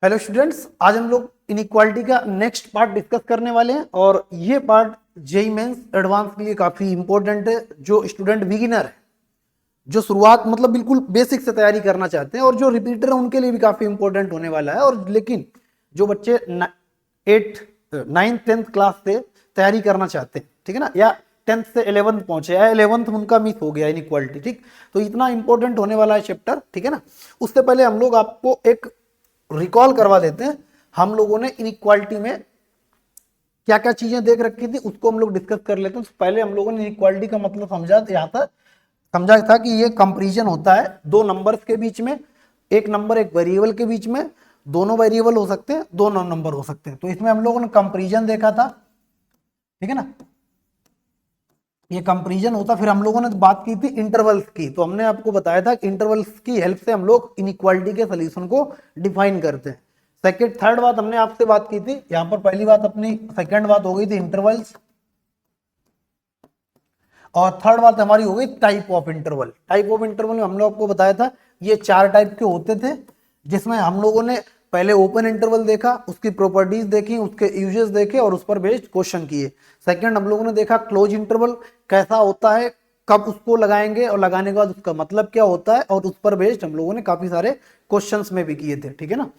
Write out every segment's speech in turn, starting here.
Hello students, आज हम लोग इनइक्वालिटी का नेक्स्ट पार्ट डिस्कस करने वाले हैं और ये पार्ट जेईई मेंस एडवांस के लिए काफी इंपॉर्टेंट है। जो स्टूडेंट बिगिनर है, जो शुरुआत मतलब बिल्कुल बेसिक से तैयारी करना चाहते हैं और जो रिपीटर है उनके लिए भी काफी इंपॉर्टेंट होने वाला है। और लेकिन जो बच्चे 9th 10th क्लास से तैयारी करना चाहते हैं, ठीक है ना, या 10th से 11th पहुंचे या 11th उनका मिस हो गया इनइक्वालिटी, ठीक, तो इतना इंपॉर्टेंट होने वाला है चैप्टर, ठीक है ना। उससे पहले हम लोग आपको एक रिकॉल करवा देते हैं। हम लोगों ने इनइक्वालिटी में क्या क्या चीजें देख रखी थी उसको हम लोग डिस्कस कर लेते हैं। पहले हम लोगों ने इनइक्वालिटी का मतलब समझा था कि ये कंपैरिजन होता है दो नंबर्स के बीच में, एक नंबर एक वेरिएबल के बीच में, दोनों वेरिएबल हो सकते हैं, दोनों नंबर हो सकते हैं। तो इसमें हम लोगों ने कंपैरिजन देखा था, ठीक है ना, ये कंपैरिजन होता। फिर हम लोगों ने बात की थी इंटरवल्स की, तो हमने आपको बताया था कि इंटरवल्स की हेल्प से हम लोग इनइक्वालिटी के सॉल्यूशन को डिफाइन करते हैं। सेकंड थर्ड बात हमने आपसे बात की थी, यहां पर पहली बात अपनी सेकंड बात हो गई थी इंटरवल्स, और थर्ड बात हमारी हो गई type of interval. Type of interval में हम लोग आपको बताया था ये चार टाइप के होते थे, जिसमें हम लोगों ने पहले ओपन इंटरवल देखा, उसकी प्रॉपर्टीज देखी, उसके यूजेस देखे और उस पर बेस्ड क्वेश्चन किए। सेकंड हम लोगों ने देखा क्लोज इंटरवल कैसा होता है, कब उसको लगाएंगे और लगाने के बाद उसका मतलब क्या होता है, और उस पर बेस्ड हम लोगों ने काफी सारे क्वेश्चंस में भी किए थे, ठीक है ना।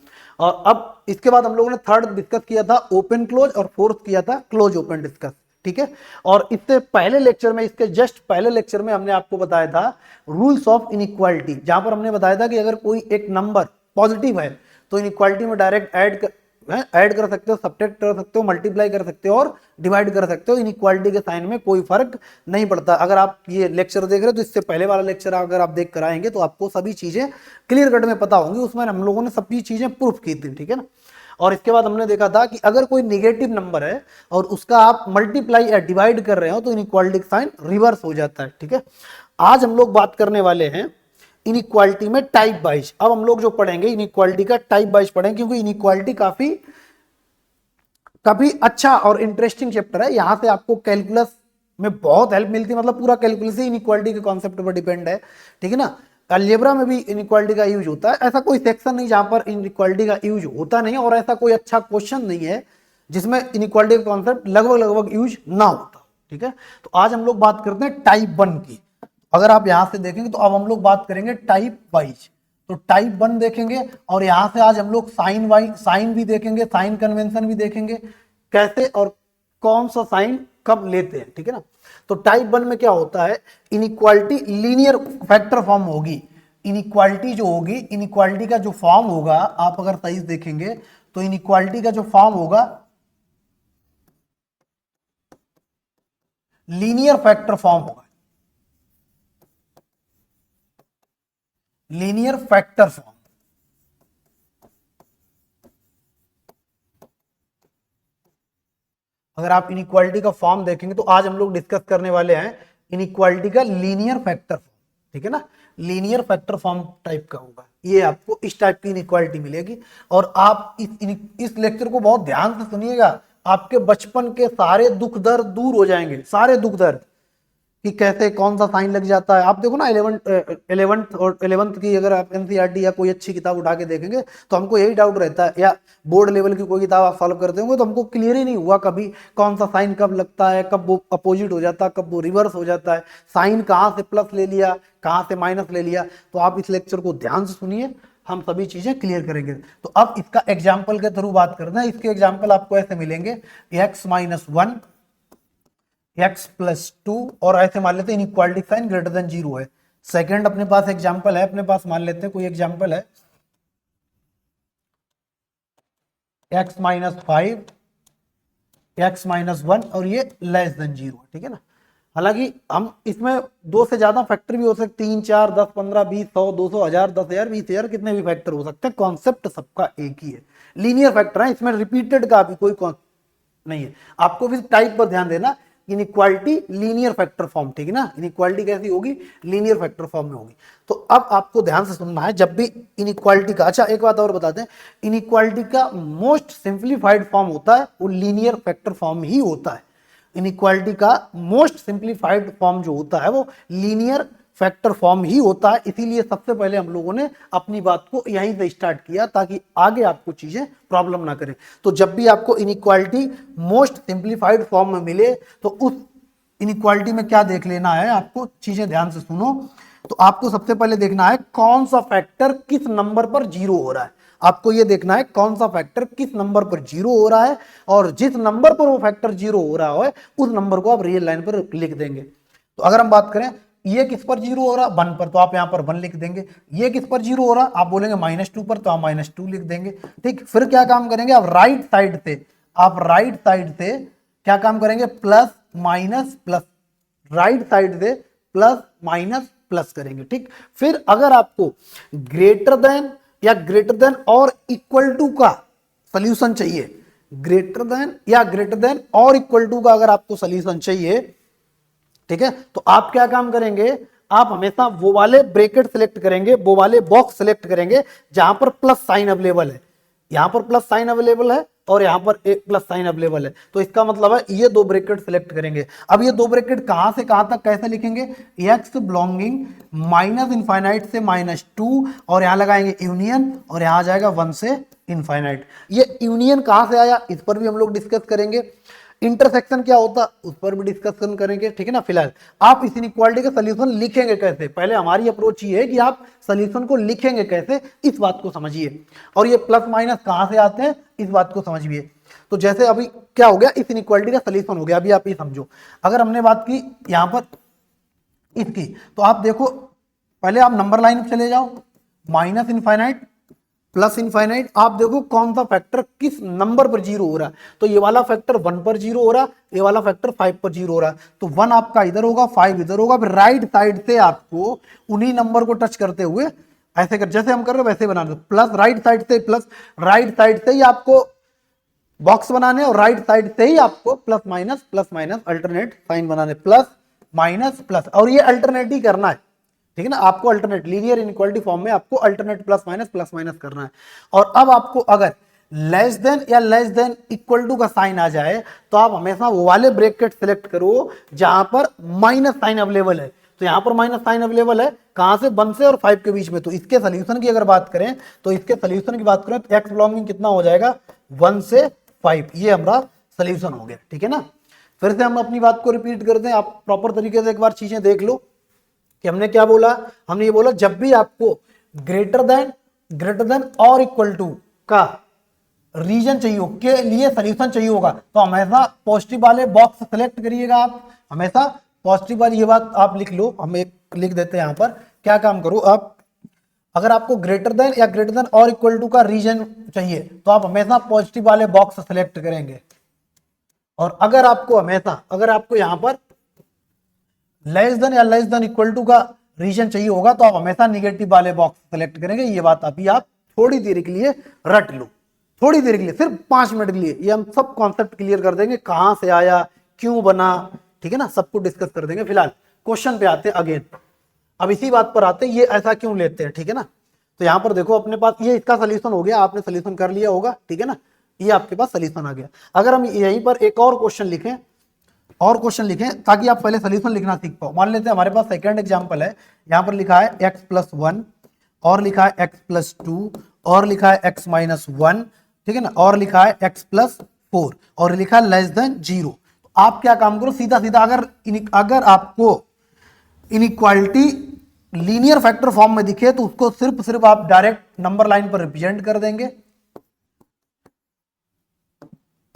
और अब इसके बाद हम लोगों ने थर्ड डिस्कस किया था ओपन क्लोज, और फोर्थ किया था क्लोज ओपन डिस्कस, ठीक है। और इससे पहले लेक्चर में, इसके जस्ट पहले लेक्चर में हमने आपको बताया था रूल्स ऑफ इनइक्वालिटी, जहां पर हमने बताया था कि अगर कोई एक नंबर पॉजिटिव है तो इनइक्वालिटी में डायरेक्ट ऐड कर सकते हो, सब्ट्रैक्ट कर सकते हो, मल्टीप्लाई कर सकते हो और डिवाइड कर सकते हो। इनइक्वालिटी के साइन में कोई फर्क नहीं पड़ता। अगर आप ये लेक्चर देख रहे हो तो इससे पहले वाला लेक्चर अगर आप देख कर आएंगे तो आपको सभी चीजें क्लियर कट में पता होंगी, उसमें हम लोगों ने सभी चीजें प्रूफ की थी, ठीक है ना। और इसके बाद हमने देखा था कि अगर कोई निगेटिव नंबर है और उसका आप मल्टीप्लाई या डिवाइड कर रहे हो तो इनइक्वालिटी का साइन रिवर्स हो जाता है, ठीक है। आज हम लोग बात करने वाले हैं इनइक्वालिटी में टाइप वाइज। अब हम लोग जो पढ़ेंगे इनइक्वालिटी का टाइप वाइज पढ़ेंगे, क्योंकि इनइक्वालिटी काफी अच्छा और इंटरेस्टिंग चैप्टर है। यहां से आपको कैलकुलस में बहुत हेल्प मिलती है, मतलब पूरा कैलकुलस ही इनइक्वालिटी के कॉन्सेप्ट पर डिपेंड है, ठीक है ना। अलजेब्रा में भी इनइक्वालिटी का यूज होता है, ऐसा कोई सेक्शन नहीं जहां पर इनइक्वालिटी का यूज होता नहीं है, और ऐसा कोई अच्छा क्वेश्चन नहीं है जिसमें इनइक्वालिटी का कॉन्सेप्ट लगभग यूज ना होता, ठीक है। तो आज हम लोग बात करते हैं टाइप 1 की। अगर आप यहां से देखेंगे तो अब हम लोग बात करेंगे टाइप वाइज। तो टाइप 1 देखेंगे और यहां से आज हम लोग साइन वाइज, साइन भी देखेंगे, साइन कन्वेंशन भी देखेंगे, कैसे और कौन सा साइन कब लेते हैं, ठीक है ना। तो टाइप 1 में क्या होता है, इनइक्वालिटी लीनियर फैक्टर फॉर्म होगी। इनइक्वालिटी जो होगी, इनइक्वालिटी का जो फॉर्म होगा, आप अगर सही देखेंगे तो इनइक्वालिटी का जो फॉर्म होगा लीनियर फैक्टर फॉर्म होगा, लीनियर फैक्टर फॉर्म। अगर आप इनइक्वालिटी का फॉर्म देखेंगे तो आज हम लोग डिस्कस करने वाले हैं इनइक्वालिटी का लीनियर फैक्टर फॉर्म, ठीक है ना। लीनियर फैक्टर फॉर्म टाइप का होगा, ये आपको इस टाइप की इनइक्वालिटी मिलेगी। और आप इस लेक्चर को बहुत ध्यान से सुनिएगा, आपके बचपन के सारे दुख दर्द दूर हो जाएंगे, सारे दुख दर्द, कि कैसे कौन सा साइन लग जाता है। आप देखो ना 11th की अगर आप एनसीईआरटी या कोई अच्छी किताब उठा के देखेंगे तो हमको यही डाउट रहता है, या बोर्ड लेवल की कोई किताब आप सॉल्व करते होंगे तो हमको क्लियर ही नहीं हुआ कभी कौन सा साइन कब लगता है, कब वो अपोजिट हो जाता है, कब वो रिवर्स हो जाता है, साइन कहाँ से प्लस ले लिया, कहाँ से माइनस ले लिया। तो आप इस लेक्चर को ध्यान से सुनिए, हम सभी चीजें क्लियर करेंगे। तो अब इसका एग्जाम्पल के थ्रू बात करना है। इसके एग्जाम्पल आपको ऐसे मिलेंगे, x-1 x+2, और ऐसे मान लेते हैं इनइक्वालिटी साइन ग्रेटर देन 0 है। सेकंड अपने पास एग्जांपल है, अपने पास मान लेते हैं कोई एग्जांपल है x-5 x-1 और ये लेस देन 0, ठीक है ना। हालांकि हम इसमें दो से ज्यादा फैक्टर भी हो सकते, 3 4 10 15 20 100 200 1000 10,000 20,000, कितने भी फैक्टर हो सकते हैं, कॉन्सेप्ट सबका एक ही है, लीनियर फैक्टर है, इसमें रिपीटेड का भी कोई नहीं है। आपको भी टाइप पर ध्यान देना, इनइक्वालिटी लीनियर फैक्टर फॉर्म, ठीक है ना। इनइक्वालिटी कैसी होगी, लीनियर फैक्टर फॉर्म में होगी। तो अब आपको ध्यान से सुनना है जब भी इनइक्वालिटी का, अच्छा एक बात और बताते हैं, इनइक्वालिटी का मोस्ट सिंप्लीफाइड फॉर्म होता है वो लीनियर फैक्टर फॉर्म ही होता है। इनइक्वालिटी का मोस्ट सिंप्लीफाइड फॉर्म जो होता है वो लीनियर फैक्टर फॉर्म ही होता है, इसीलिए सबसे पहले हम लोगों ने अपनी बात को यहीं से स्टार्ट किया ताकि आगे आपको चीजें प्रॉब्लम ना करें। तो जब भी आपको इनइक्वालिटी मोस्ट सिंप्लीफाइड फॉर्म में मिले तो उस इनइक्वालिटी में क्या देख लेना है, आपको चीजें ध्यान से सुनो। तो आपको सबसे पहले देखना है कौन सा फैक्टर किस नंबर पर जीरो हो रहा है। आपको ये देखना है कौन सा फैक्टर किस नंबर पर जीरो हो रहा है, और जिस नंबर पर वो फैक्टर जीरो हो रहा है उस नंबर को आप रियल लाइन पर लिख देंगे। तो अगर हम बात करें ये किस पर जीरो हो रहा, 1 पर, तो आप यहां पर 1 लिख देंगे। ये किस पर जीरो हो रहा, आप बोलेंगे -2 पर, तो आप -2 लिख देंगे। ठीक, फिर क्या काम करेंगे, आप राइट साइड से क्या काम करेंगे, plus minus plus, right side से प्लस माइनस प्लस करेंगे। ठीक, फिर अगर आपको ग्रेटर देन या ग्रेटर देन और इक्वल टू का सॉल्यूशन चाहिए, ग्रेटर देन या ग्रेटर देन और इक्वल टू का अगर आपको सॉल्यूशन चाहिए, ठीक है, तो आप क्या काम करेंगे, आप हमेशा वो वाले ब्रैकेट सिलेक्ट करेंगे, वो वाले बॉक्स सिलेक्ट करेंगे जहां पर प्लस साइन अवेलेबल है। यहां पर प्लस साइन अवेलेबल है और यहां पर एक प्लस साइन अवेलेबल है, तो इसका मतलब है ये दो ब्रैकेट सिलेक्ट करेंगे। अब ये दो ब्रैकेट कहां से कहां तक कैसे लिखेंगे, एक्स बिलोंगिंग माइनस इनफाइनाइट से -2, और यहां लगाएंगे यूनियन, और यहां आ जाएगा 1 से इनफाइनाइट। ये यूनियन कहां से आया, इस पर भी हम लोग डिस्कस करेंगे। इंटरसेक्शन क्या होता उस पर भी डिस्कशन करेंगे। ठीक है ना, फिलहाल आप इस इनइक्वालिटी का सॉल्यूशन लिखेंगे कैसे, पहले हमारी अप्रोच ये है कि आप सॉल्यूशन को लिखेंगे कैसे, इस बात को समझिए, और ये प्लस माइनस कहां से आते हैं इस बात को समझिए। तो जैसे अभी क्या हो गया, इस इनइक्वालिटी का सॉल्यूशन हो गया। अभी आप ये समझो, अगर हमने बात की यहां पर इसकी, तो आप देखो पहले आप नंबर लाइन पे चले जाओ, माइनस इनफाइनाइट प्लस इनफाइनाइट, आप देखो कौन सा फैक्टर किस नंबर पर जीरो हो रहा है। तो ये वाला फैक्टर 1 पर जीरो हो रहा है, ये वाला फैक्टर 5 पर जीरो हो रहा है। तो 1 आपका इधर होगा, 5 इधर होगा। फिर राइट साइड से आपको उन्हीं नंबर को टच करते हुए ऐसे कर, जैसे हम कर रहे हैं वैसे बनाना, प्लस राइट साइड से, प्लस राइट साइड से ही आपको बॉक्स बनाने, और राइट साइड से ही आपको प्लस माइनस अल्टरनेट साइन बनाने, प्लस माइनस प्लस, और ये अल्टरनेट ही करना है। ठीक है ना, आपको अल्टरनेट लीनियर इनइक्वालिटी फॉर्म में आपको अल्टरनेट प्लस माइनस करना है। और अब आपको अगर लेस देन या लेस देन इक्वल टू का साइन आ जाए तो आप हमेशा वो वाले ब्रैकेट सिलेक्ट करो जहां पर माइनस साइन अवेलेबल है। तो यहां पर माइनस साइन अवेलेबल है कहां से, 1 से और 5 के बीच में। तो इसके सोल्यूशन की अगर बात करें तो एक्स बिलोंगिंग कितना हो जाएगा, 1 से 5, ये हमारा सोल्यूशन हो गया। ठीक है ना, फिर से हम अपनी बात को रिपीट करते हैं, आप प्रॉपर तरीके से एक बार चीजें देख लो कि हमने क्या बोला। हमने ये बोला जब भी आपको ग्रेटर देन और इक्वल टू का रीजन चाहिए हो, के लिए सॉल्यूशन चाहिए होगा, तो हमेशा पॉजिटिव वाले बॉक्स सेलेक्ट करिएगा। आप हमेशा पॉजिटिव वाली, ये बात आप लिख लो, हम एक लिख देते हैं यहां पर। क्या काम करो आप, अगर आपको ग्रेटर देन या ग्रेटर देन और इक्वल टू का रीजन चाहिए तो आप हमेशा पॉजिटिव वाले बॉक्स सेलेक्ट करेंगे। और अगर आपको यहां पर लेस देन या लेस देन इक्वल टू का रीजन चाहिए होगा तो आप हमेशा निगेटिव वाले बॉक्स सेलेक्ट करेंगे। ये बात अभी आप थोड़ी देर के लिए रट लो, थोड़ी देर के लिए, सिर्फ 5 मिनट के लिए, ये हम सब कॉन्सेप्ट क्लियर कर देंगे, कहां से आया, क्यों बना। ठीक है ना, सबको डिस्कस कर देंगे। फिलहाल क्वेश्चन पे आते हैं अगेन, अब इसी बात पर आते हैं, ये ऐसा क्यों लेते हैं। ठीक है ना, तो यहां पर देखो अपने पास ये इसका सोल्यूशन हो गया, आपने सोल्यूशन कर लिया होगा। ठीक है ना, ये आपके पास सोल्यूशन आ गया। अगर हम यहीं पर एक और क्वेश्चन लिखें ताकि आप पहले सोल्यूशन लिखना सीख पाओ। मान लेते हैं हमारे पास सेकंड एग्जांपल है, यहां पर लिखा है x+1 और लिखा है x+2 और लिखा है x-1, ठीक है ना, और लिखा है x+4 और लिखा है लेस देन 0। तो आप क्या काम करो, सीधा अगर आपको इनइक्वालिटी लीनियर फैक्टर फॉर्म में दिखे तो उसको सिर्फ आप डायरेक्ट नंबर लाइन पर रिप्रेजेंट कर देंगे।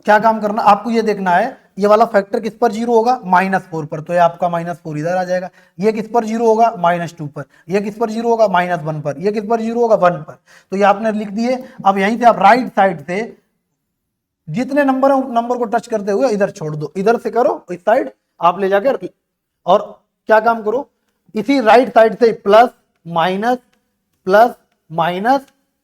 क्या काम करना, आपको ये देखना है ये वाला फैक्टर किस पर जीरो होगा, -4 पर, तो ये आपका -4 इधर आ जाएगा। ये किस पर जीरो होगा, -2 पर। ये किस पर जीरो होगा, -1 पर। ये किस पर जीरो होगा, 1 पर। तो ये आपने लिख दिए। अब यहीं से आप राइट साइड से जितने नंबर है नंबर को टच करते हुए इधर छोड़ दो, इधर से करो इस साइड आप ले जाकर, और क्या काम करो, इसी राइट साइड से प्लस माइनस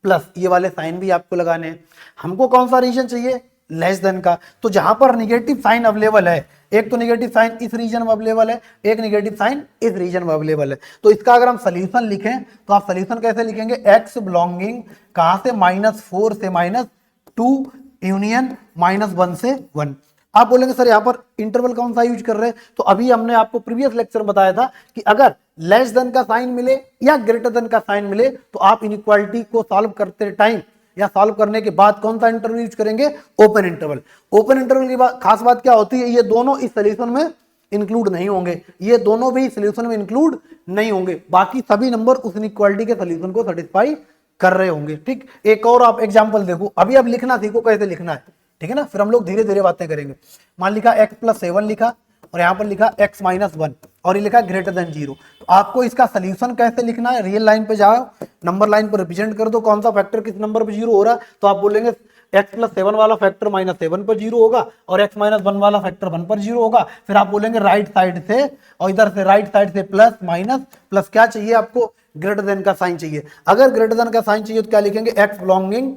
प्लस ये वाले साइन भी आपको लगाने हैं। हमको कौन सा रीजन चाहिए, लेस देन का। तो जहां पर निगेटिव साइन अवेलेबल है, एक तो निगेटिव साइन इस रीजन में अवेलेबल है, एक निगेटिव साइन इस रीजन में अवेलेबल है। तो इसका अगर हम सोल्यूशन लिखें तो आप सोल्यूशन कैसे लिखेंगे, x बिलोंगिंग कहां से, -4 से -2 यूनियन -1 से 1। आप बोलेंगे सर यहाँ पर इंटरवल कौन सा यूज कर रहे हैं, तो अभी हमने आपको प्रीवियस लेक्चर में बताया था कि अगर लेस देन का साइन मिले या ग्रेटर देन का साइन मिले तो आप इनइक्वालिटी को सॉल्व करते टाइम या सॉल्व करने के बाद कौन सा इंटरवल यूज करेंगे, ओपन इंटरवल। ओपन इंटरवल की खास बात क्या होती है, ये दोनों इस सोल्यूशन में इंक्लूड नहीं होंगे, ये दोनों भी सोल्यूशन में इंक्लूड नहीं होंगे, बाकी सभी नंबर उस इनइक्वालिटी के सोल्यूशन को सेटिस्फाई कर रहे होंगे। ठीक, एक और आप एग्जांपल देखो, अभी आप लिखना सीखो कैसे लिखना है, ठीक है ना, फिर हम लोग धीरे धीरे बातें करेंगे। मान लिखा x+7 लिखा और यहाँ पर लिखा x-1 और ये लिखा ग्रेटर देन 0, तो आपको इसका सोल्यूशन कैसे लिखना है, रियल लाइन पे जाओ, नंबर लाइन पर रिप्रेजेंट कर दो कौन सा फैक्टर किस नंबर पे 0 हो रहा है, तो आप बोलेंगे x+7 वाला फैक्टर -7 पर 0 होगा और x-1 वाला फैक्टर 1 पर 0 होगा। फिर आप बोलेंगे राइट साइड से और इधर से राइट साइड से प्लस माइनस प्लस क्या चाहिए आपको, ग्रेटर देन का साइन चाहिए। अगर ग्रेटर देन का साइन चाहिए तो क्या लिखेंगे, x बिलोंगिंग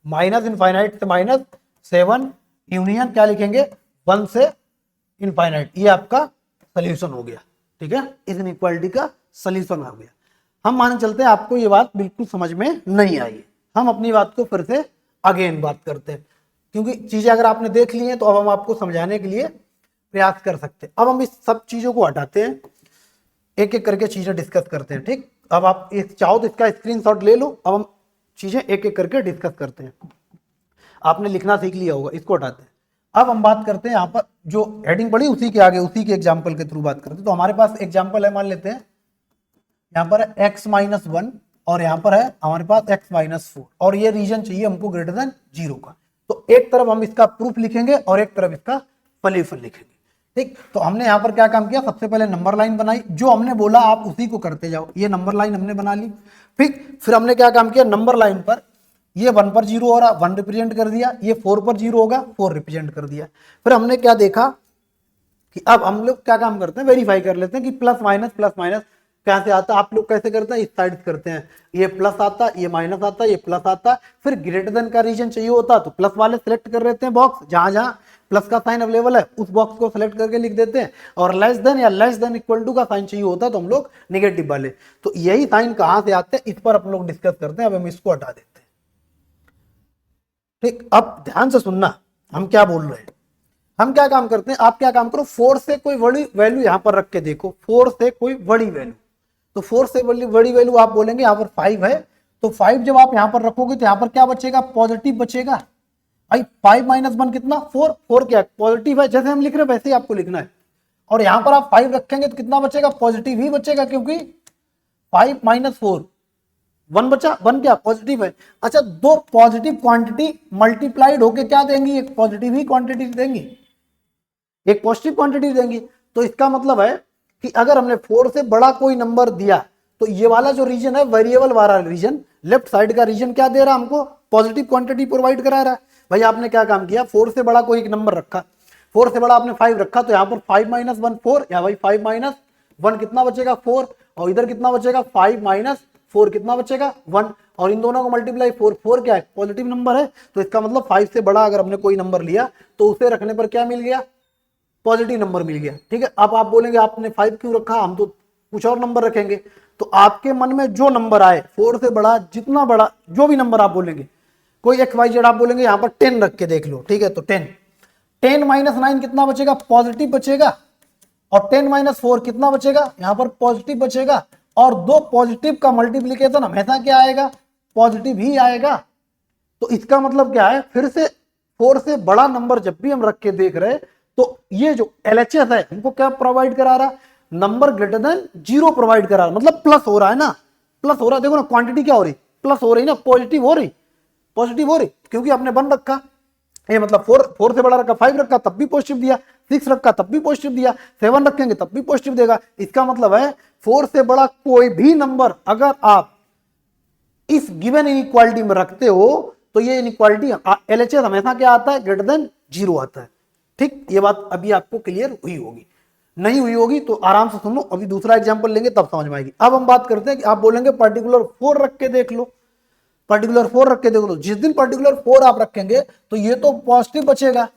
-इनफाइनाइट से -7 यूनियन क्या लिखेंगे 1 से इनफाइनाइट, ये आपका सोल्यूशन हो गया। ठीक है, इस इनइक्वालिटी का सोल्यूशन हो गया। हम माने चलते हैं आपको ये बात बिल्कुल समझ में नहीं आई, हम अपनी बात को फिर से अगेन बात करते हैं, क्योंकि चीजें अगर आपने देख ली हैं तो अब हम आपको समझाने के लिए प्रयास कर सकते हैं। अब हम इस सब चीजों को हटाते हैं, एक एक करके चीजें डिस्कस करते हैं। ठीक, अब आप चाहो तो इसका स्क्रीनशॉट ले लो, अब हम चीजें एक एक करके डिस्कस करते हैं। आपने लिखना सीख लिया होगा, इसको हटाते हैं। अब हम बात करते हैं यहाँ पर जो हेडिंग पड़ी उसी के आगे उसी के एग्जाम्पल के थ्रू बात करते हैं। तो हमारे पास एग्जाम्पल है, मान लेते हैं यहाँ पर है x-1 और यहाँ पर है हमारे पास x-4 और ये रीजन चाहिए हमको ग्रेटर देन 0 का। तो एक तरफ हम इसका प्रूफ लिखेंगे और एक तरफ इसका सोल्यूशन लिखेंगे। ठीक, तो हमने यहाँ पर क्या काम किया, सबसे पहले नंबर लाइन बनाई, जो हमने बोला आप उसी को करते जाओ। ये नंबर लाइन हमने बना ली। फिर हमने क्या काम किया, नंबर लाइन पर ये 1 पर 0 हो रहा 1 रिप्रेजेंट कर दिया, ये 4 पर 0 होगा 4 रिप्रेजेंट कर दिया। फिर हमने क्या देखा कि अब हम लोग क्या काम करते हैं, वेरीफाई कर लेते हैं कि प्लस माइनस कैसे आता है। आप लोग कैसे करते हैं, इस साइड करते हैं, ये प्लस आता, ये माइनस आता, ये प्लस आता। फिर ग्रेटर देन का रीजन चाहिए होता तो प्लस वाले सिलेक्ट कर लेते हैं बॉक्स, जहां जहां प्लस का साइन अवेलेबल है उस बॉक्स को सिलेक्ट करके लिख देते हैं। और लेस देन या लेस देन इक्वल टू का साइन चाहिए होता तो हम लोग नेगेटिव वाले। तो यही साइन कहां से आते हैं, इस पर हम लोग डिस्कस करते हैं। अब हम इसको हटा देते हैं। ठीक, अब ध्यान से सुनना हम क्या बोल रहे हैं। हम क्या काम करते हैं, आप क्या काम करो, 4 से कोई बड़ी वैल्यू यहां पर रख के देखो, 4 से कोई बड़ी वैल्यू, तो 4 से बड़ी वैल्यू आप बोलेंगे यहाँ पर 5 है, तो 5 जब आप यहां पर रखोगे तो यहाँ पर क्या बचेगा, पॉजिटिव बचेगा। भाई 5 - 1 कितना, 4, 4 क्या पॉजिटिव है, जैसे हम लिख रहे हैं वैसे ही आपको लिखना है। और यहां पर आप 5 रखेंगे तो कितना बचेगा, पॉजिटिव ही बचेगा, क्योंकि 5 - 4 1 बचा, 1 क्या पॉजिटिव है। अच्छा, दो पॉजिटिव क्वांटिटी मल्टीप्लाइड होके क्या देंगी, एक पॉजिटिव ही क्वांटिटी देंगी, एक पॉजिटिव क्वांटिटी देंगी। तो इसका मतलब है कि अगर हमने 4 से बड़ा कोई नंबर दिया तो ये वाला जो रीजन है, वेरिएबल वाला रीजन, लेफ्ट साइड का रीजन क्या दे रहा है हमको, पॉजिटिव क्वांटिटी प्रोवाइड करा रहा है। भाई आपने क्या काम किया, 4 से बड़ा कोई एक नंबर रखा, 4 से बड़ा आपने 5 रखा, तो यहाँ पर 5 - 1 4, या भाई 5 - 1 कितना बचेगा 4, और इधर कितना बचेगा 5 - 4 कितना बचेगा 1, और इन दोनों को मल्टीप्लाई 4 क्या है, पॉजिटिव नंबर है। तो इसका मतलब 5 से बड़ा अगर हमने कोई नंबर लिया तो उसे रखने पर क्या मिल गया, पॉजिटिव नंबर मिल गया। ठीक है, अब आप बोलेंगे आपने 5 क्यों रखा, हम तो कुछ और नंबर रखेंगे। तो आपके मन में जो नंबर आए 4 से बड़ा, जितना बड़ा जो भी नंबर आप बोलेंगे, कोई XYZ आप बोलेंगे, यहाँ पर 10 रख के देख लो। ठीक है, तो 10 - 9 कितना बचेगा, पॉजिटिव बचेगा, और 10 - 4 कितना बचेगा, यहाँ पर पॉजिटिव बचेगा। और दो पॉजिटिव का मल्टीप्लीकेशन हमेशा क्या आएगा, पॉजिटिव ही आएगा। तो इसका मतलब क्या है, फिर से 4 से बड़ा नंबर जब भी हम रख के देख रहे हैं तो ये जो LHS है हमको क्या प्रोवाइड करा रहा, नंबर ग्रेटर देन 0 प्रोवाइड करा रहा, मतलब प्लस हो रहा है ना, प्लस हो रहा है। देखो ना क्वांटिटी क्या हो रही, प्लस हो रही ना, पॉजिटिव हो रही, क्योंकि आपने 1 रखा, ये मतलब 4 से बड़ा रखा, 5 रखा तब भी पॉजिटिव दिया, 6 रखा तब भी पॉजिटिव दिया, 7 रखेंगे तब भी पॉजिटिव देगा। इसका मतलब है 4 से बड़ा कोई भी नंबर अगर आप इस गिवन इनइक्वालिटी में रखते हो तो ये इनइक्वालिटी LHS हमेशा क्या आता है, ग्रेटर देन 0 आता है। ठीक, ये बात अभी आपको क्लियर हुई होगी, नहीं हुई होगी तो आराम से सुनो, अभी दूसरा एग्जांपल लेंगे तब समझ में आएगी। अब हम बात करते हैं कि आप बोलेंगे पर्टिकुलर 4 रख के देख लो, पर्टिकुलर 4 रख के देख लो। जिस दिन पर्टिकुलर 4 आप रखेंगे तो ये तो पॉजिटिव बचेगा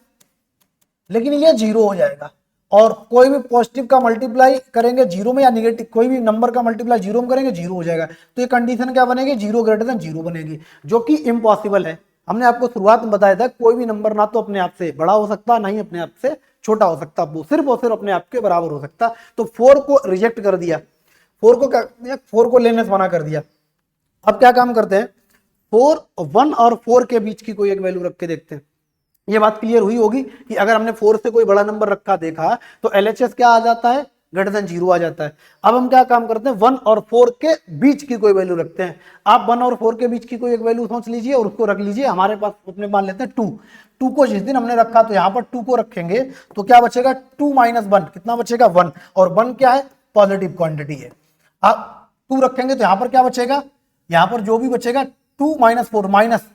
लेकिन ये 0 हो जाएगा, और कोई भी पॉजिटिव का मल्टीप्लाई करेंगे 0 में या निगेटिव कोई भी नंबर का मल्टीप्लाई 0 में करेंगे 0 हो जाएगा। तो ये कंडीशन क्या बनेगी, 0 ग्रेटर देन 0 बनेगी, जो कि इम्पॉसिबल है। हमने आपको शुरुआत में बताया था कोई भी नंबर ना तो अपने आप से बड़ा हो सकता, ना ही अपने आप से छोटा हो सकता, वो सिर्फ और सिर्फ अपने आप के बराबर हो सकता। तो 4 को रिजेक्ट कर दिया, 4 को क्या, 4 को लेने से मना कर दिया। अब क्या काम करते हैं, 4, 1 और 4 के बीच की कोई एक वैल्यू रख के देखते हैं। ये बात क्लियर हुई होगी कि अगर हमने 4 से कोई बड़ा नंबर रखा देखा तो LHS क्या आ जाता है, ग्रेटर देन 0 आ जाता है। अब हम क्या काम करते हैं, 1 और 4 के बीच की कोई वैल्यू रखते हैं। आप 1 और 4 के बीच की कोई एक वैल्यू सोच लीजिए और उसको रख लीजिए। हमारे पास अपने मान लेते हैं 2, 2 को जिस दिन हमने रखा तो यहाँ पर 2 को रखेंगे तो क्या बचेगा, 2 माइनस 1 कितना बचेगा, 1, और 1 क्या है, पॉजिटिव क्वांटिटी है। आप 2 रखेंगे तो यहाँ पर क्या बचेगा, यहाँ पर जो भी बचेगा 2 माइनस 4 माइनस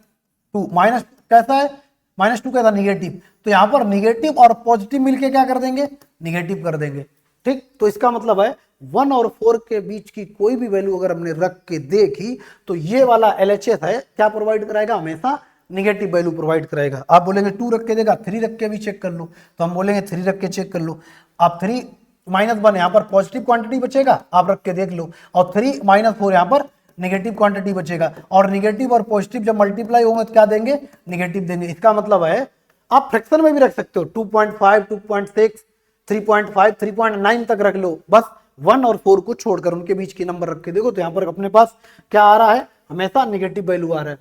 2, माइनस कैसा है, -2 कैसा, निगेटिव। तो यहाँ पर निगेटिव और पॉजिटिव मिलके क्या कर देंगे, निगेटिव कर देंगे। ठीक, तो इसका मतलब है 1 और 4 के बीच की कोई भी वैल्यू अगर हमने रख के देखी तो ये वाला LHS है क्या प्रोवाइड कराएगा, हमेशा निगेटिव वैल्यू प्रोवाइड कराएगा। आप बोलेंगे 2 रख के देगा, 3 रख के भी चेक कर लो, तो हम बोलेंगे 3 रख के चेक कर लो। आप 3 माइनस 1 यहाँ पर पॉजिटिव क्वांटिटी बचेगा, आप रख के देख लो, और 3 माइनस 4 यहाँ पर निगेटिव क्वांटिटी बचेगा। और निगेटिव और पॉजिटिव जब मल्टीप्लाई होंगे तो क्या देंगे, निगेटिव देंगे। इसका मतलब है आप फ्रैक्शन में भी रख सकते हो, 2.5, 2.6, 3.5, 3.9 तक रख लो, बस 1 और 4 को छोड़कर उनके बीच की नंबर रख के देखो तो यहाँ पर अपने पास क्या आ रहा है, हमेशा निगेटिव वैल्यू आ रहा है।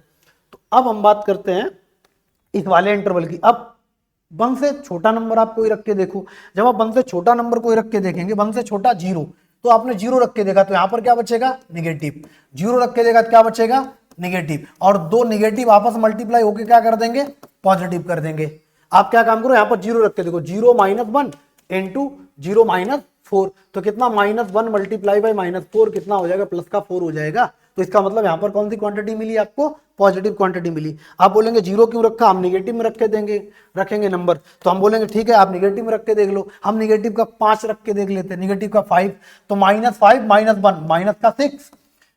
तो अब हम बात करते हैं इस वाले इंटरवल की। अब 1 से छोटा नंबर आप कोई रख के देखो, जब आप 1 से छोटा नंबर कोई रख के देखेंगे, 1 से छोटा 0, तो आपने 0 रख के देखा तो यहाँ पर क्या बचेगा, निगेटिव। 0 रख के देखा तो क्या बचेगा, निगेटिव, और दो निगेटिव आपस में मल्टीप्लाई होकर क्या कर देंगे, पॉजिटिव कर देंगे। आप क्या काम करो, यहाँ पर 0 रख के देखो, 0 माइनस 1 इंटू 0 माइनस 4, तो कितना, -1 मल्टीप्लाई बाई -4 कितना हो जाएगा, प्लस का 4 हो जाएगा। तो इसका मतलब यहाँ पर कौन सी क्वांटिटी मिली आपको, पॉजिटिव क्वांटिटी मिली। आप बोलेंगे 0 क्यों रखा, हम निगेटिव में रख के रखेंगे नंबर, तो हम बोलेंगे ठीक है आप निगेटिव में रख के देख लो। हम निगेटिव का 5 रख के देख लेते हैं, निगेटिव का 5, तो -5 माइनस 1 माइनस का 6,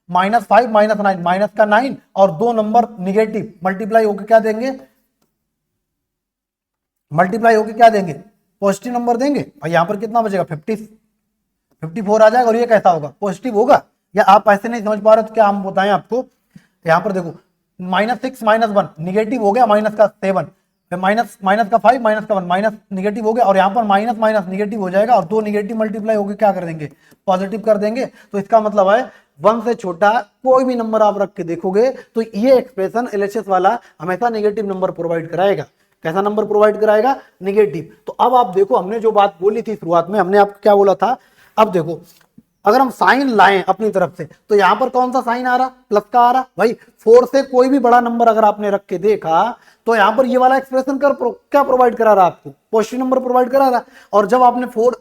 -5 माइनस 9 माइनस का 9, और दो नंबर निगेटिव मल्टीप्लाई होकर क्या देंगे, मल्टीप्लाई होकर क्या देंगे, पॉजिटिव नंबर देंगे। और यहाँ पर कितना बचेगा, 54 आ जाएगा। और ये कैसा होगा, पॉजिटिव होगा। या आप ऐसे नहीं समझ पा रहे तो क्या हम बताएं आपको, यहाँ पर देखो -6 माइनस 1 निगेटिव हो गया, माइनस का 7, माइनस का 5 माइनस का 1 माइनस निगेटिव हो गया, और यहाँ पर माइनस माइनस निगेटिव हो जाएगा, और दो निगेटिव मल्टीप्लाई होकर क्या कर देंगे, पॉजिटिव कर देंगे। तो इसका मतलब है 1 से छोटा कोई भी नंबर आप रख के देखोगे तो ये एक्सप्रेशन LHS वाला हमेशा निगेटिव नंबर प्रोवाइड कराएगा। कैसा नंबर प्रोवाइड कराएगा, निगेटिव। तो अब आप देखो हमने जो बात बोली थी शुरुआत में, हमने आपको क्या बोला था, अब देखो अगर हम साइन लाएं अपनी तरफ से तो यहां पर कौन सा साइन आ रहा, प्लस का आ रहा। भाई 4 से कोई भी बड़ा नंबर अगर आपने रख के देखा तो यहां पर ये वाला एक्सप्रेशन क्या प्रोवाइड करा रहा, आपको पॉजिटिव नंबर प्रोवाइड करा रहा। और जब आपने 4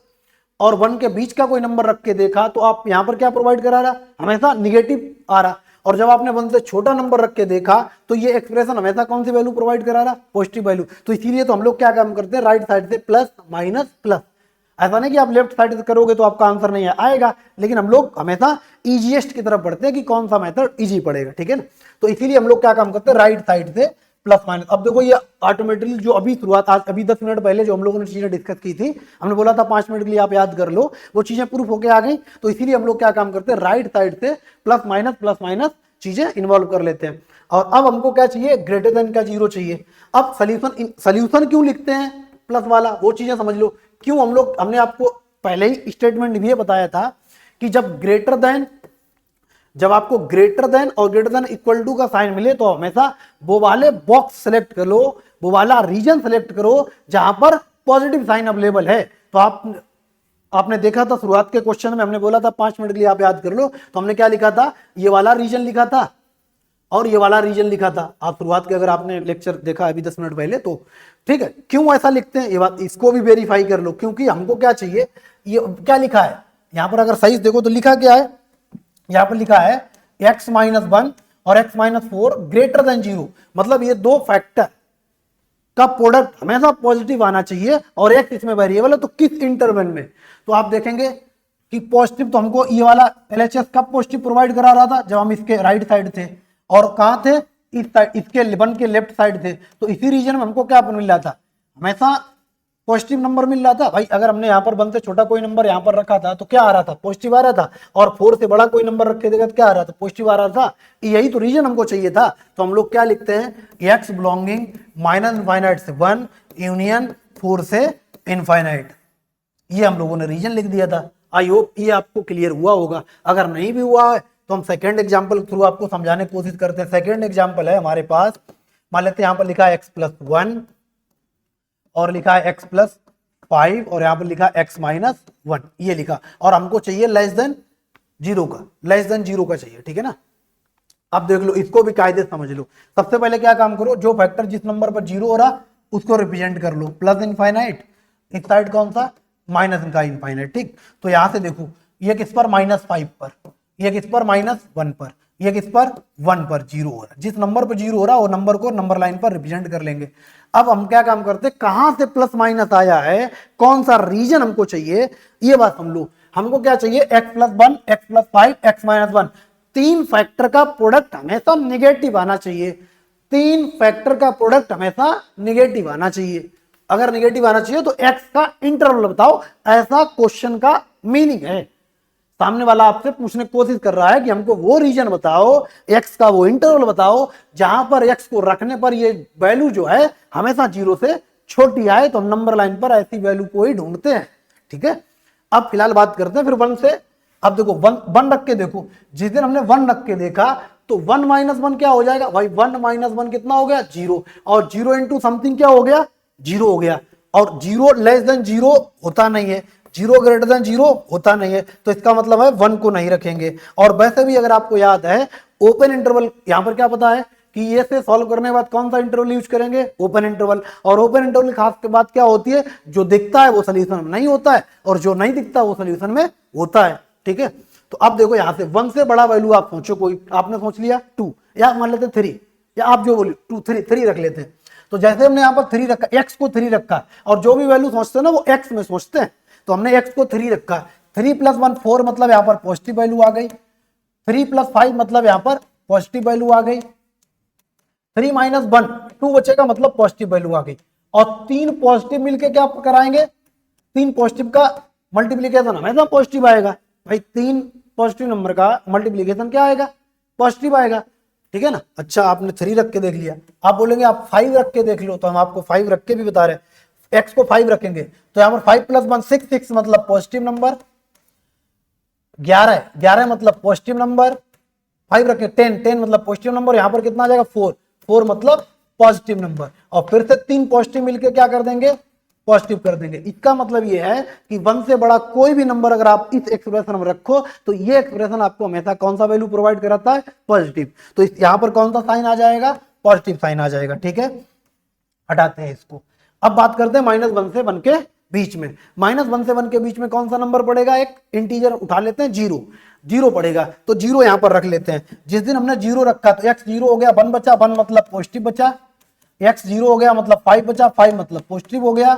और 1 के बीच का कोई नंबर रख के देखा तो आप यहां पर क्या प्रोवाइड करा रहा, हमेशा निगेटिव आ रहा। और जब आपने 1 से छोटा नंबर रख के देखा तो ये एक्सप्रेशन हमेशा कौन सी वैल्यू प्रोवाइड करा रहा, पॉजिटिव वैल्यू। तो इसीलिए तो हम लोग क्या काम करते हैं, राइट साइड से प्लस माइनस प्लस। ऐसा नहीं कि आप लेफ्ट साइड से करोगे तो आपका आंसर नहीं आएगा, लेकिन हम लोग हमेशा इजीएस्ट की तरफ बढ़ते हैं कि कौन सा मेथड इजी पड़ेगा, ठीक है ना। तो इसीलिए हम लोग क्या काम करते हैं, राइट साइड से प्लस माइनस। अब देखो ये ऑटोमेटिकली जो अभी शुरुआत, आज अभी 10 मिनट पहले जो हम लोगों ने चीजें डिस्कस की थी, हमने बोला था 5 मिनट के लिए आप याद कर लो, वो चीजें प्रूफ होके आ गई। तो इसीलिए हम लोग क्या काम करते हैं, राइट साइड से प्लस माइनस चीजें इन्वॉल्व कर लेते हैं। और अब हमको क्या चाहिए, ग्रेटर देन का 0 चाहिए। अब सोल्यूशन क्यों लिखते हैं प्लस वाला, वो चीजें समझ लो। क्यों हमने आपको पहले ही स्टेटमेंट भी बताया था कि जब आपको ग्रेटर देन और ग्रेटर देन इक्वल टू का साइन मिले तो हमेशा वो वाले बॉक्स सेलेक्ट कर लो, वो वाला रीजन सेलेक्ट करो जहां पर पॉजिटिव साइन अवेलेबल है। तो आपने देखा था शुरुआत के क्वेश्चन में हमने बोला था 5 मिनट के लिए आप याद कर लो, तो हमने क्या लिखा था, ये वाला रीजन लिखा था और ये वाला रीजन लिखा था। आप शुरुआत के अगर आपने लेक्चर देखा अभी 10 मिनट पहले तो ठीक है। क्यों ऐसा लिखते हैं ये बात, इसको भी वेरीफाई कर लो, क्योंकि हमको क्या चाहिए, ये क्या लिखा है यहां पर, अगर सही देखो तो लिखा क्या है, यहां पर लिखा है x-1 और x-4 ग्रेटर देन 0। मतलब ये दो फैक्टर का प्रोडक्ट हमेशा पॉजिटिव आना चाहिए और x इसमें वेरिएबल है, तो किस इंटरवल में। तो आप देखेंगे कि पॉजिटिव तो हमको ये वाला LHS कब पॉजिटिव प्रोवाइड करा रहा था, जब हम इसके राइट साइड थे, और कहां थे, इस साइड, इसके 1 के लेफ्ट साइड थे। तो इसी रीजन में हमको क्या मिल रहा था, हमेशा पॉजिटिव नंबर मिल रहा था भाई। अगर हमने यहाँ पर 1 से छोटा कोई नंबर यहाँ पर रखा था तो क्या आ रहा था, पॉजिटिव आ रहा था। और 4 से बड़ा कोई नंबर रख के देगा तो क्या आ रहा था, पॉजिटिव आ रहा था। यही तो रीजन हमको चाहिए था। तो हम लोग क्या लिखते हैं, एक्स बिलोंगिंग माइनस इनफाइनाइट से 1 यूनियन 4 से इनफाइनाइट। ये हम लोगों ने रीजन लिख दिया था। आई होप ये आपको क्लियर हुआ होगा। अगर नहीं भी हुआ है तो हम सेकेंड एग्जाम्पल थ्रू आपको समझाने की कोशिश करते हैं। सेकेंड एग्जाम्पल है हमारे पास, मान लेते हैं यहाँ पर लिखा है x+1 और लिखा है x+5 और यहाँ पर लिखा है x-1, ये लिखा, और हमको चाहिए लेस देन जीरो का, लेस देन जीरो का चाहिए, ठीक है ना। अब देख लो, इसको भी कायदे समझ लो। सबसे पहले क्या काम करो, जो फैक्टर जिस नंबर पर जीरो हो रहा उसको रिप्रेजेंट कर लो, प्लस इनफाइनाइट, इस साइड कौन सा, माइनस का इनफाइनाइट, ठीक। तो यहां से देखो, ये किस पर, -5 पर, ये किस पर, -1 पर, ये किस पर, 1 पर जीरो हो रहा है। जिस नंबर पर जीरो हो रहा है वो नंबर को नंबर लाइन पर रिप्रेजेंट कर लेंगे। अब हम क्या काम करते हैं, कहां से प्लस माइनस आया है, कौन सा रीजन हमको चाहिए, ये बात हम लोग, हमको क्या चाहिए, x+1, x+5, x-1। तीन फैक्टर का प्रोडक्ट हमेशा निगेटिव आना चाहिए। तीन फैक्टर का प्रोडक्ट हमेशा निगेटिव आना चाहिए। अगर निगेटिव आना चाहिए तो x का इंटरवल बताओ, ऐसा क्वेश्चन का मीनिंग है। सामने वाला आपसे पूछने की कोशिश कर रहा है कि हमको वो रीजन बताओ, x का वो इंटरवल बताओ जहां पर x को रखने पर ये वैल्यू जो है हमेशा जीरो से छोटी आए। तो हम नंबर लाइन पर ऐसी वैल्यू को ही ढूंढते हैं, ठीक है। अब फिलहाल बात करते हैं फिर 1 से। अब देखो 1 रख के देखो, जिस दिन हमने 1 रख के देखा तो 1 - 1 क्या हो जाएगा भाई, 1 - 1 कितना हो गया, 0, और 0 इंटू समथिंग क्या हो गया, 0 हो गया। और 0 लेस देन 0 होता नहीं है, 0 ग्रेटर देन 0 होता नहीं है, तो इसका मतलब है 1 को नहीं रखेंगे। और वैसे भी अगर आपको याद है, ओपन इंटरवल यहां पर क्या पता है कि ये से सॉल्व करने के बाद कौन सा इंटरवल यूज करेंगे, ओपन इंटरवल। और ओपन इंटरवल की खास बात क्या होती है, जो दिखता है वो सोल्यूशन में नहीं होता है और जो नहीं दिखता वो सोल्यूशन में होता है, ठीक है। तो अब देखो यहां से 1 से बड़ा वैल्यू आप सोचो, कोई आपने सोच लिया 2, या मान लेते हैं 3, या आप जो बोलिए 2 3 रख लेते हैं। तो जैसे हमने यहां पर 3 रखा, x को 3 रखा, और जो भी वैल्यू सोचते हैं ना वो x में सोचते हैं, तो हमने x को 3 रखा, 3 + 1 4 मतलब यहां पर पॉजिटिव वैल्यू आ गई, 3 + 5 मतलब यहां पर पॉजिटिव वैल्यू आ गई, 3 - 1 2 बचेगा मतलब पॉजिटिव वैल्यू आ गई। और 3 पॉजिटिव मिलके क्या कराएंगे, 3 पॉजिटिव का मल्टीप्लीकेशन हमेशा पॉजिटिव आएगा भाई। 3 पॉजिटिव नंबर का मल्टीप्लीकेशन क्या आएगा, पॉजिटिव आएगा, ठीक है ना। अच्छा, आपने 3 रख के देख लिया, आप बोलेंगे आप 5 रख के देख लो, तो हम आपको 5 रख के भी बता रहे हैं। x को 5 रखेंगे तो यहाँ पर 5 + 1 6, 6 मतलब पॉजिटिव नंबर, 11 मतलब पॉजिटिव नंबर, 5 रखें 10 10 मतलब पॉजिटिव नंबर, यहाँ पर कितना आ जाएगा 4 4 मतलब पॉजिटिव नंबर। और फिर से 3 पॉजिटिव मिलके क्या कर देंगे, पॉजिटिव कर देंगे। इसका मतलब ये है कि 1 से बड़ा कोई भी नंबर अगर आप इस एक्सप्रेशन में रखो तो ये एक्सप्रेशन आपको हमेशा कौन सा वैल्यू प्रोवाइड कराता है, पॉजिटिव। तो यहां पर कौन सा साइन आ जाएगा, पॉजिटिव साइन आ जाएगा, ठीक है। हटाते हैं इसको। अब बात करते हैं -1 से 1 के बीच में। -1 से 1 के बीच में कौन सा नंबर पड़ेगा, एक इंटीजर उठा लेते हैं, 0 0 पड़ेगा। तो 0 यहां पर रख लेते हैं। जिस दिन हमने 0 रखा तो x 0 हो गया, 1 बचा, 1 मतलब पॉजिटिव बचा, x 0 हो गया मतलब 5 बचा, 5 मतलब पॉजिटिव हो गया,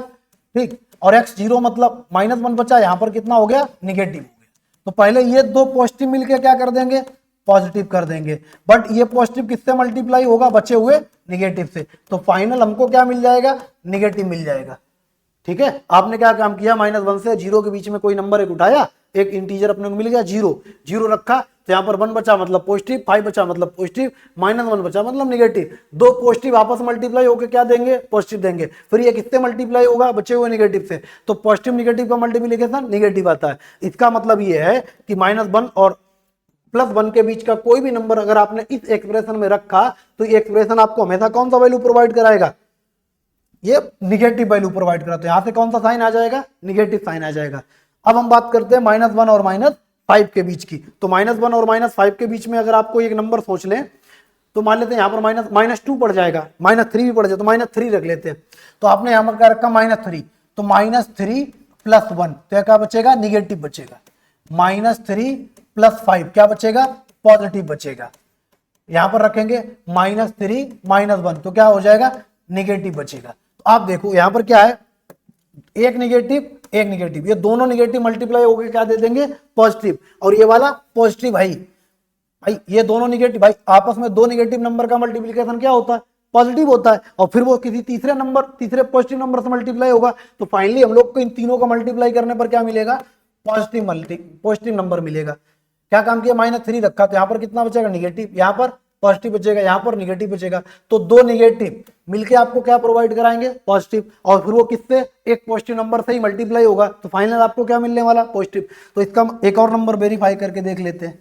ठीक। और x 0 मतलब -1 बचा, यहां पर कितना हो गया, निगेटिव हो गया। तो पहले ये दो पॉजिटिव मिलके क्या कर देंगे, पॉजिटिव कर देंगे। बट ये पॉजिटिव किससे मल्टीप्लाई होगा, बचे हुए निगेटिव से। तो फाइनल हमको क्या मिल जाएगा, निगेटिव मिल जाएगा, ठीक है। आपने क्या काम किया, -1 से 0 के बीच में कोई नंबर एक उठाया, एक इंटीजर अपने को मिल गया 0 0 रखा, तो यहाँ पर 1 बचा मतलब पॉजिटिव, 5 बचा मतलब पॉजिटिव, -1 बचा मतलब निगेटिव। दो पॉजिटिव आपस में मल्टीप्लाई होकर क्या देंगे, पॉजिटिव देंगे। फिर ये किससे मल्टीप्लाई होगा, बचे हुए निगेटिव से। तो पॉजिटिव निगेटिव का मल्टीप्लीकेशन निगेटिव आता है। इसका मतलब ये है कि -1 और +1 के बीच का कोई भी नंबर अगर आपने इस एक्सप्रेशन में रखा तो ये एक्सप्रेशन आपको हमेशा कौन सा वैल्यू प्रोवाइड कराएगा, ये निगेटिव वैल्यू प्रोवाइड कराता है। यहां से कौन सा साइन आ जाएगा, निगेटिव साइन आ जाएगा। अब हम बात करते हैं -1 और -5 के बीच की। तो -1 और -5 के बीच में अगर आपको एक नंबर सोच लें, तो मान लेते हैं यहाँ पर -2 पड़ जाएगा, -3 भी पड़ जाए, तो -3 रख लेते हैं। तो आपने यहाँ पर क्या रखा, -3, तो -3 + 1 तो क्या बचेगा, निगेटिव बचेगा। -3 + 5 क्या बचेगा, पॉजिटिव बचेगा। यहां पर रखेंगे -3 - 1 तो क्या हो जाएगा, निगेटिव बचेगा। तो आप देखो यहां पर क्या है, एक निगेटिव एक निगेटिव, ये दोनों निगेटिव मल्टीप्लाई होकर क्या दे देंगे, पॉजिटिव। और ये वाला पॉजिटिव भाई, ये दोनों निगेटिव भाई, आपस में दो निगेटिव नंबर का मल्टीप्लीकेशन क्या होता है, पॉजिटिव होता है, और फिर वो किसी तीसरे पॉजिटिव नंबर से मल्टीप्लाई होगा, तो फाइनली हम लोग को इन तीनों का मल्टीप्लाई करने पर क्या मिलेगा, पॉजिटिव नंबर मिलेगा। क्या काम किया, -3 रखा, तो यहाँ पर कितना बचेगा, निगेटिव, यहाँ पर पॉजिटिव बचेगा, यहाँ पर निगेटिव बचेगा, तो दो निगेटिव मिलके आपको क्या प्रोवाइड कराएंगे, पॉजिटिव, और फिर वो किससे, एक पॉजिटिव नंबर से ही मल्टीप्लाई होगा, तो फाइनल आपको क्या मिलने वाला, पॉजिटिव। तो इसका एक और नंबर वेरीफाई करके देख लेते हैं,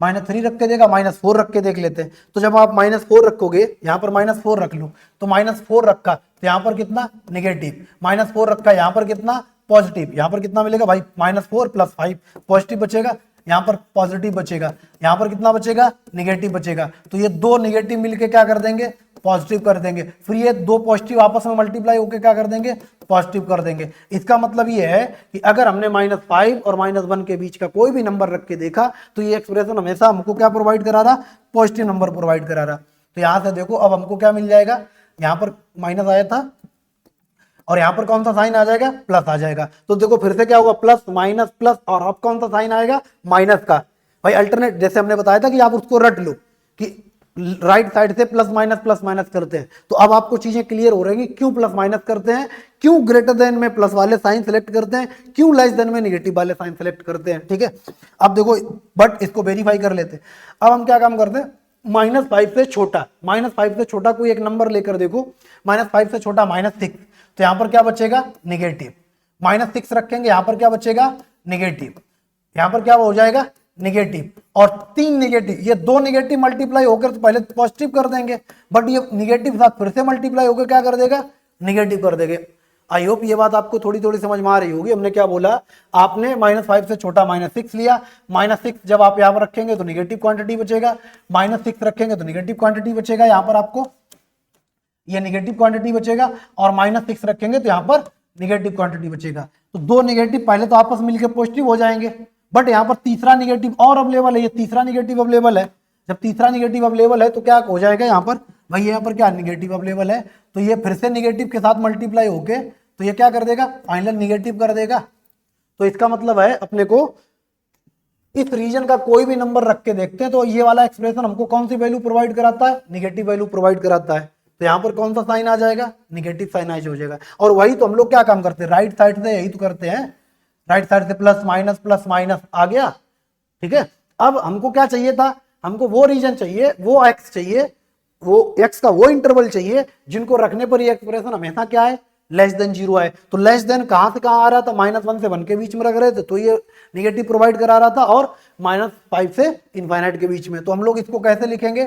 -3 रख के देगा, -4 रख के देख लेते हैं। तो जब आप -4 रखोगे, यहाँ पर -4 रख लो, तो -4 रखा तो यहाँ पर कितना, निगेटिव, -4 रखा यहाँ पर कितना, पॉजिटिव, यहाँ पर कितना मिलेगा भाई, -4 + 5 पॉजिटिव बचेगा, यहाँ पर पॉजिटिव बचेगा, यहाँ पर कितना बचेगा, निगेटिव बचेगा। तो ये दो निगेटिव मिलके क्या कर देंगे, पॉजिटिव कर देंगे, फिर ये दो पॉजिटिव आपस में मल्टीप्लाई होकर क्या कर देंगे, पॉजिटिव कर देंगे। इसका मतलब ये है कि अगर हमने -5 और -1 के बीच का कोई भी नंबर रख के देखा तो ये एक्सप्रेशन हमेशा हमको क्या प्रोवाइड करा रहा, पॉजिटिव नंबर प्रोवाइड करा रहा। तो यहां से देखो अब हमको क्या मिल जाएगा, यहाँ पर माइनस आया था और यहाँ पर कौन सा साइन आ जाएगा, प्लस आ जाएगा। तो देखो फिर से क्या होगा, प्लस माइनस प्लस, और अब कौन सा साइन आएगा, माइनस का। भाई अल्टरनेट, जैसे हमने बताया था कि आप उसको रट लो कि राइट साइड से प्लस माइनस करते हैं। तो अब आपको चीजें क्लियर हो रही, क्यों प्लस माइनस करते हैं, क्यों ग्रेटर देन में प्लस वाले साइन सेलेक्ट करते हैं, क्यों लेस देन में नेगेटिव वाले साइन सेलेक्ट करते हैं। ठीक है, अब देखो, बट इसको वेरीफाई कर लेते हैं। अब हम क्या काम करते हैं, -5 से छोटा, -5 से छोटा कोई एक नंबर लेकर देखो, -5 से छोटा -6, तो यहां पर क्या बचेगा, निगेटिव, -6 रखेंगे, यहां पर क्या बचेगा, निगेटिव, यहां पर क्या हो जाएगा, निगेटिव, और 3 निगेटिव, ये 2 निगेटिव मल्टीप्लाई होकर तो पहले पॉजिटिव कर देंगे, बट ये निगेटिव साथ फिर से मल्टीप्लाई होकर क्या कर देगा, निगेटिव कर देंगे। आई होप ये बात आपको थोड़ी थोड़ी समझ में आ रही होगी। हमने क्या बोला, आपने -5 से छोटा -6 लिया, -6 जब आप यहाँ पर रखेंगे तो निगेटिव क्वांटिटी बचेगा, -6 रखेंगे तो निगेटिव क्वांटिटी बचेगा, यहाँ पर आपको ये निगेटिव क्वांटिटी बचेगा, और -6 रखेंगे तो यहाँ पर निगेटिव क्वांटिटी बचेगा। तो दो निगेटिव पहले तो आपस मिलकर पॉजिटिव हो जाएंगे, बट यहाँ पर तीसरा निगेटिव और अवेलेबल है, ये तीसरा निगेटिव अवेलेबल है। जब तीसरा निगेटिव अवेलेबल है तो क्या हो जाएगा, यहाँ पर भाई यहाँ पर क्या निगेटिव अवेलेबल है, तो ये फिर से निगेटिव के साथ मल्टीप्लाई होके तो ये क्या कर देगा, फाइनल निगेटिव कर देगा। तो इसका मतलब है अपने को इस रीजन का कोई भी नंबर रख के देखते हैं तो ये वाला एक्सप्रेशन हमको कौन सी वैल्यू प्रोवाइड कराता है, निगेटिव वैल्यू प्रोवाइड कराता है। तो यहाँ पर कौन सा साइन आ जाएगा, निगेटिव साइन हो जाएगा। और वही तो हम लोग क्या काम करते हैं, राइट साइड से यही तो करते हैं, राइट साइड से प्लस माइनस आ गया। ठीक है, अब हमको क्या चाहिए था, हमको वो रीजन चाहिए, वो एक्स चाहिए, वो एक्स का वो इंटरवल चाहिए जिनको रखने पर ये एक्सप्रेशन हमेशा क्या है, लेस देन 0 है। तो लेस देन कहां से कहां आ रहा था, -1 से 1 के बीच में रख रहे थे तो ये निगेटिव प्रोवाइड करा रहा था, और -5 से इनफाइनाइट के बीच में। तो हम लोग इसको कैसे लिखेंगे,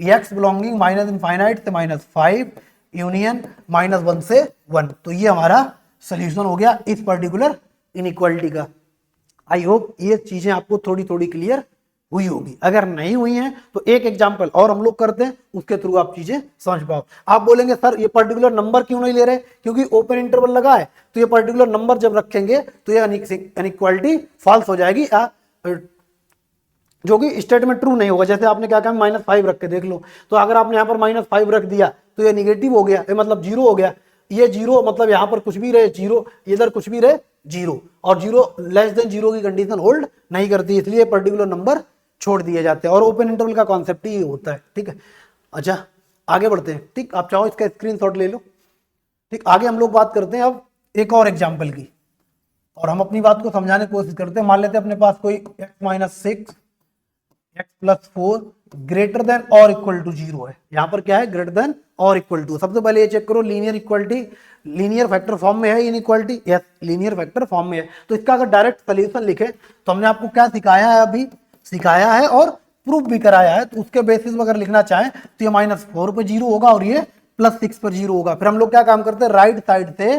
x बिलोंगिंग -इनफाइनाइट से -5 यूनियन -1 से 1। तो ये हमारा सोल्यूशन हो गया इस पर्टिकुलर इनइक्वालिटी का। आई होप ये चीजें आपको थोड़ी थोड़ी क्लियर हुई होगी। अगर नहीं हुई हैं तो एक एग्जांपल और हम लोग करते हैं, उसके थ्रू आप चीजें समझ पाओ। आप बोलेंगे सर ये पर्टिकुलर नंबर क्यों नहीं ले रहे, क्योंकि ओपन इंटरवल लगा है, तो ये पर्टिकुलर नंबर जब रखेंगे तो ये इनइक्वालिटी फॉल्स हो जाएगी, जो कि स्टेटमेंट ट्रू नहीं होगा। जैसे आपने क्या कहा, -5 रख के देख लो, तो अगर आपने यहाँ पर -5 रख दिया तो ये निगेटिव हो गया, मतलब 0 हो गया। ये 0 मतलब यहाँ पर कुछ भी रहे 0, इधर कुछ भी रहे 0, और 0 लेस देन 0 की कंडीशन होल्ड नहीं करती, इसलिए पर्टिकुलर नंबर छोड़ दिए जाते हैं। और ओपन इंटरवल का कॉन्सेप्ट ही होता है। ठीक है, अच्छा आगे बढ़ते हैं। ठीक, आप चाहो इसका स्क्रीनशॉट ले लो। ठीक, आगे हम लोग बात करते हैं अब एक और एग्जाम्पल की, और हम अपनी बात को समझाने की कोशिश करते हैं। मान लेते हैं अपने पास कोई x-6 x+4 ग्रेटर देन और इक्वल टू 0 है। यहाँ पर क्या है, ग्रेटर देन और इक्वल टू। सबसे पहले ये चेक करो, linear equality, linear factor form में है inequality, yes linear factor form में है। तो इसका अगर डायरेक्ट सोल्यूशन लिखे तो हमने आपको क्या सिखाया है, अभी सिखाया है और प्रूफ भी कराया है। तो उसके बेसिस में अगर लिखना चाहें तो ये -4 पे 0 होगा और ये +6 पर 0 होगा। फिर हम लोग क्या काम करते हैं, राइट साइड से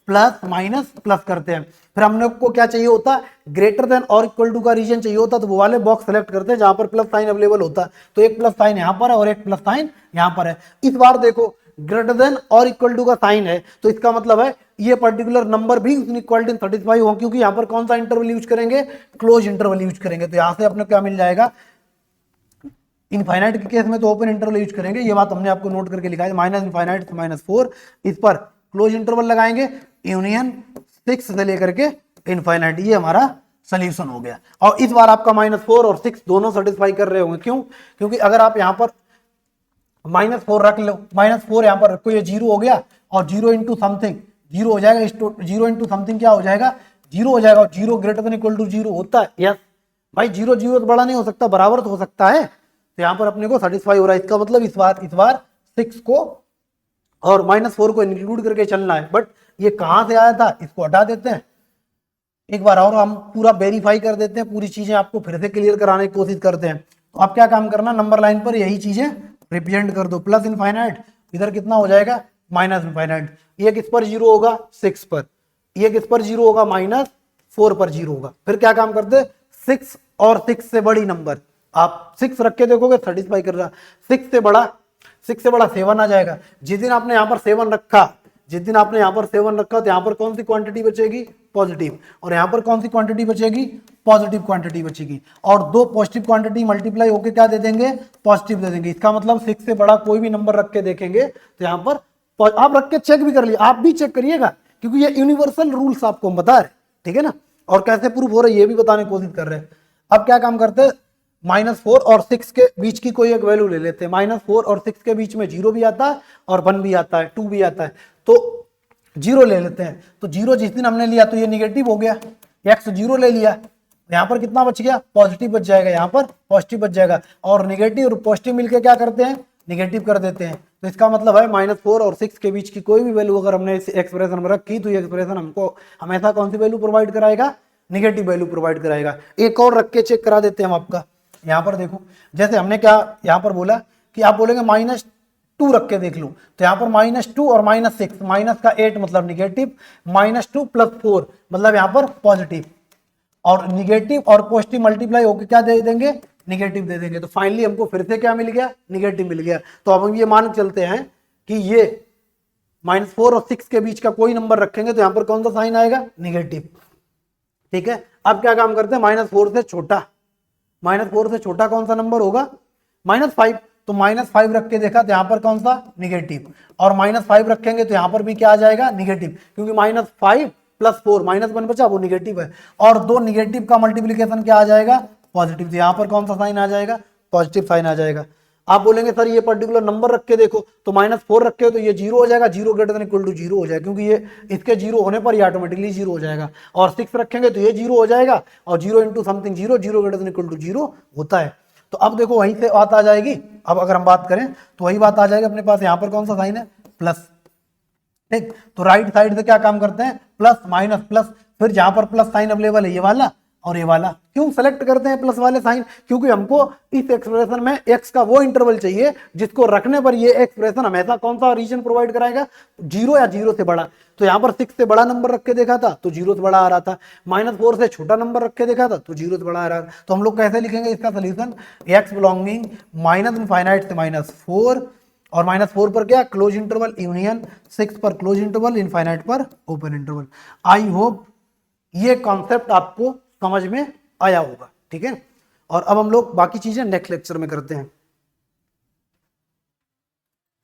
प्लस माइनस प्लस करते हैं। फिर हम लोग को क्या चाहिए होता, ग्रेटर देन और इक्वल टू का रीजन चाहिए होता, तो वो वाले बॉक्स सेलेक्ट करते हैं जहां पर प्लस साइन अवेलेबल होता है। तो एक प्लस साइन यहाँ पर है और एक प्लस साइन यहाँ पर है। इस बार देखो ग्रेटर देन और इक्वल टू का साइन है, तो इसका मतलब है ये पर्टिकुलर नंबर भी इक्वालिटी सेटिस्फाई होगा, क्योंकि यहाँ पर कौन सा इंटरवल यूज करेंगे, क्लोज इंटरवल यूज करेंगे। तो यहाँ से अपने क्या मिल जाएगा, इनफाइनाइट के केस में तो ओपन इंटरवल यूज करेंगे, ये बात हमने आपको नोट करके लिखा है, -इनफाइनाइट से -4, इस पर क्लोज इंटरवल लगाएंगे, यूनियन 6 से लेकर के इनफाइनाइट, ये हमारा सोल्यूशन हो गया। और इस बार आपका -4 और 6 दोनों सेटिस्फाई कर रहे होंगे। क्यों, क्योंकि अगर आप यहाँ पर -4 रख लो, -4 यहाँ पर रखो, ये 0 हो गया और 0 इंटू समथिंग 0 हो जाएगा, 0 इंटू समथिंग क्या हो जाएगा, 0 हो जाएगा और 0 ग्रेटर देन इक्वल टू 0 होता है। यस भाई 0 0 तो बड़ा नहीं हो सकता, बराबर तो हो सकता है। तो यहाँ पर अपने को सेटिस्फाई हो रहा है। इसका मतलब इस बार 6 को और -4 को इंक्लूड करके चलना है। बट ये कहाँ से आया था, इसको हटा देते हैं, एक बार और हम पूरा वेरीफाई कर देते हैं, पूरी चीजें आपको फिर से क्लियर कराने की कोशिश करते हैं। तो आप क्या काम करना, नंबर लाइन पर यही चीजें रिप्रेजेंट कर दो, प्लस इनफाइनाइट, इधर कितना हो जाएगा माइनस इनफाइनाइट। ये किस पर 0 होगा, 6 पर, ये किस पर 0 होगा, -4 पर 0 होगा। फिर क्या काम करते, 6 और 6 से बड़ी नंबर, आप 6 रख के देखोगे सेटिस्फाई कर रहा, 6 से बड़ा 7 आ जाएगा। जिस दिन आपने यहाँ पर 7 रखा, जिस दिन आपने यहाँ पर 7 रखा, तो यहाँ पर कौन सी क्वांटिटी बचेगी, पॉजिटिव, और यहाँ पर कौन सी क्वांटिटी बचेगी, पॉजिटिव क्वांटिटी बचेगी। और दो पॉजिटिव क्वांटिटी मल्टीप्लाई होकर क्या दे देंगे, पॉजिटिव दे देंगे। इसका मतलब 6 से बड़ा कोई भी नंबर रख के देखेंगे तो यहाँ पर आप रख के चेक भी कर लिए, आप भी चेक करिएगा, क्योंकि ये यूनिवर्सल रूल्स आपको हम बता रहे, ठीक है ना। और कैसे प्रूफ हो रहा है ये भी बताने की कोशिश कर रहे हैं। अब क्या काम करते हैं, -4 और 6 के बीच की कोई एक वैल्यू ले लेते हैं। -4 और 6 के बीच में 0 भी आता है और 1 भी आता है, 2 भी आता है, तो 0 ले लेते हैं। तो 0 जिस दिन हमने लिया तो ये निगेटिव हो गया, x 0 ले लिया, यहाँ पर कितना बच गया, पॉजिटिव बच जाएगा, यहाँ पर पॉजिटिव बच जाएगा। और निगेटिव और पॉजिटिव मिलकर क्या करते हैं, निगेटिव कर देते हैं। तो इसका मतलब है -4 और 6 के बीच की कोई भी वैल्यू अगर हमने इस एक्सप्रेशन में रखी तो ये एक्सप्रेशन हमको हमेशा कौन सी वैल्यू प्रोवाइड कराएगा, निगेटिव वैल्यू प्रोवाइड कराएगा। एक और रख के चेक करा देते हैं हम आपका। यहाँ पर देखो, जैसे हमने क्या यहाँ पर बोला कि आप बोलेंगे -2 रख के देख लो, तो यहाँ पर -2 और -6, माइनस का 8 मतलब निगेटिव, -2 + 4 मतलब यहाँ पर पॉजिटिव, और निगेटिव और पॉजिटिव मल्टीप्लाई होकर क्या दे देंगे, निगेटिव दे देंगे। तो फाइनली हमको फिर से क्या मिल गया, निगेटिव मिल गया। तो अब हम ये मान चलते हैं कि ये -4 और 6 के बीच का कोई नंबर रखेंगे तो यहाँ पर कौन सा साइन आएगा, निगेटिव, ठीक है। अब क्या काम करते हैं, -4 से छोटा, -4 से छोटा कौन सा नंबर होगा, -5, तो -5 रख के देखा तो यहाँ पर कौन सा, निगेटिव, और -5 रखेंगे तो यहाँ पर भी क्या आ जाएगा, निगेटिव, क्योंकि -5 + 4 -1 बचा, वो निगेटिव है, और दो निगेटिव का मल्टीप्लीकेशन क्या आ जाएगा, पॉजिटिव। तो यहाँ पर कौन सा साइन आ जाएगा, पॉजिटिव साइन आ जाएगा। आप बोलेंगे सर ये पर्टिकुलर नंबर रख के देखो, तो -4 रखे हो तो ये 0 हो जाएगा, 0 ग्रेटर देन इक्वल टू 0 हो जाएगा, क्योंकि ये इसके 0 होने पर ये ऑटोमेटिकली 0 हो जाएगा। और 6 रखेंगे तो ये 0 हो जाएगा, और 0 into something 0, 0 greater than equal to 0 होता है। तो अब देखो वहीं से बात आ जाएगी। अब अगर हम बात करें तो वही बात आ जाएगी अपने पास, यहाँ पर कौन सा साइन है, प्लस, ठीक। तो राइट साइड से क्या काम करते हैं, प्लस माइनस प्लस, फिर जहां पर प्लस साइन अवेलेबल है ये वाला और ये वाला, क्यों सेलेक्ट करते हैं प्लस वाले साइन, क्योंकि हमको इस एक्सप्रेशन में x का वो इंटरवल चाहिए जिसको रखने पर ये एक्सप्रेशन हमेशा कौन सा रीजन प्रोवाइड कराएगा, 0 या 0 से बड़ा। तो यहाँ पर 6 से बड़ा नंबर रख के देखा था तो 0 से बड़ा आ रहा था, -4 से छोटा नंबर रख के देखा था तो 0 से बड़ा आ रहा था। तो हम लोग कैसे लिखेंगे इसका सोल्यूशन, x बिलोंगिंग -इनफाइनाइट से -4, और -4 पर क्या, क्लोज इंटरवल यूनियन, 6 पर क्लोज इंटरवल, इनफाइनाइट पर ओपन इंटरवल। आई होप ये कॉन्सेप्ट आपको समझ में आया होगा, ठीक है। और अब हम लोग बाकी चीजें नेक्स्ट लेक्चर में करते हैं।